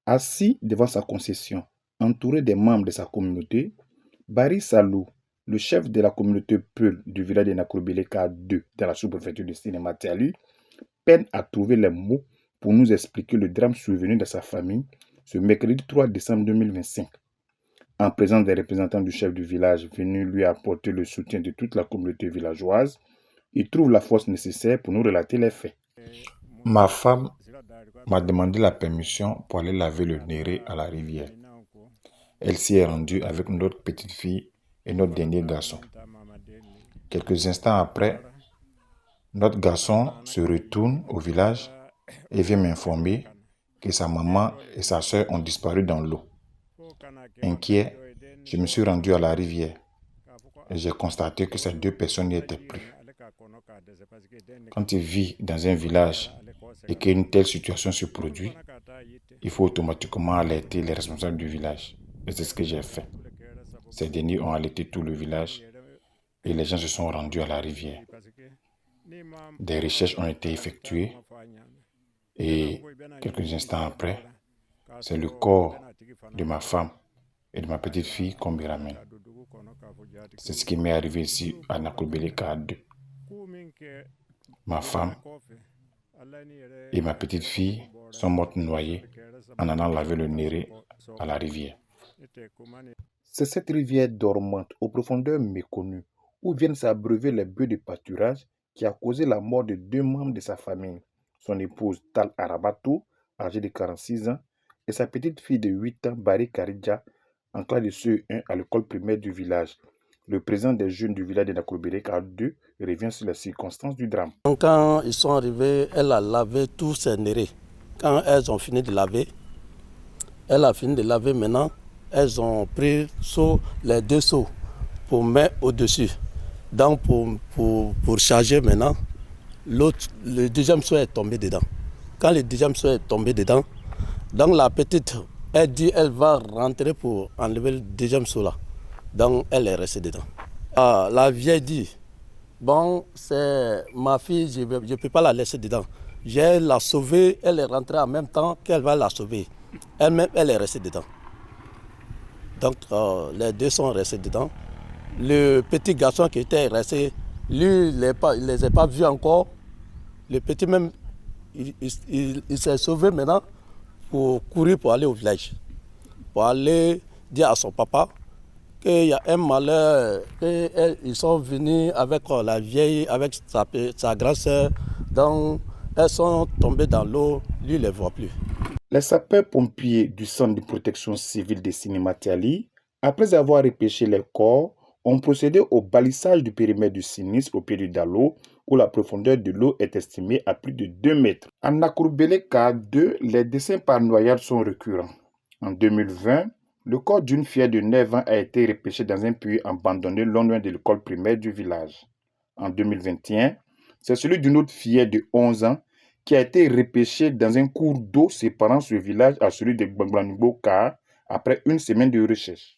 Assis devant sa concession, entouré des membres de sa communauté, Barry Salou, le chef de la communauté Peul du village de Nakrobeleka 2 dans la sous-préfecture de Sinématiali, peine à trouver les mots pour nous expliquer le drame survenu dans sa famille ce mercredi 3 décembre 2025. En présence des représentants du chef du village venus lui apporter le soutien de toute la communauté villageoise, il trouve la force nécessaire pour nous relater les faits. Ma femme m'a demandé la permission pour aller laver le néré à la rivière. Elle s'y est rendue avec notre petite fille et notre dernier garçon. Quelques instants après, notre garçon se retourne au village et vient m'informer que sa maman et sa soeur ont disparu dans l'eau. Inquiet, je me suis rendu à la rivière et j'ai constaté que ces deux personnes n'y étaient plus. Quand tu vis dans un village et qu'une telle situation se produit, il faut automatiquement alerter les responsables du village. Et c'est ce que j'ai fait. Ces derniers ont alerté tout le village et les gens se sont rendus à la rivière. Des recherches ont été effectuées et quelques instants après, c'est le corps de ma femme et de ma petite fille qu'on me ramène. C'est ce qui m'est arrivé ici à Nakrobeleka 2. Ma femme et ma petite fille sont mortes noyées en allant laver le néré à la rivière. C'est cette rivière dormante aux profondeurs méconnues où viennent s'abreuver les bœufs de pâturage qui a causé la mort de deux membres de sa famille, son épouse Tal Arabato, âgée de 46 ans, et sa petite fille de 8 ans, Barry Karidja, en classe de CE1 à l'école primaire du village. Le président des jeunes du village de Nakrobeleka 2 revient sur les circonstances du drame. Quand ils sont arrivés, elle a lavé tous ses nérés. Quand elles ont fini de laver, elle a fini de laver maintenant, elles ont pris les deux seaux pour mettre au-dessus. Donc pour charger maintenant, le deuxième seau est tombé dedans. Quand le deuxième seau est tombé dedans, donc la petite, elle dit elle va rentrer pour enlever le deuxième seau là. Donc elle est restée dedans. La vieille dit, bon, c'est ma fille, je ne peux pas la laisser dedans. J'ai la sauvée, elle est rentrée en même temps qu'elle va la sauver. Elle-même, elle est restée dedans. Donc les deux sont restés dedans. Le petit garçon qui était resté, lui, il ne les a pas vus encore. Le petit même, il s'est sauvé maintenant pour courir pour aller au village. Pour aller dire à son papa qu'il y a un malheur, qu'ils sont venus avec la vieille, avec sa grande sœur. Donc, elles sont tombées dans l'eau, lui, il ne les voit plus. Les sapeurs-pompiers du centre de protection civile de Sinématiali, après avoir repêché les corps, ont procédé au balisage du périmètre du sinistre au pied du Dalo, où la profondeur de l'eau est estimée à plus de 2 mètres. En Nakrobeleka 2, les décès par noyade sont récurrents. En 2020, le corps d'une fille de 9 ans a été repêché dans un puits abandonné non loin de l'école primaire du village. En 2021, c'est celui d'une autre fille de 11 ans qui a été repêché dans un cours d'eau séparant ce village à celui de Gbangbanubo Ka après une semaine de recherche.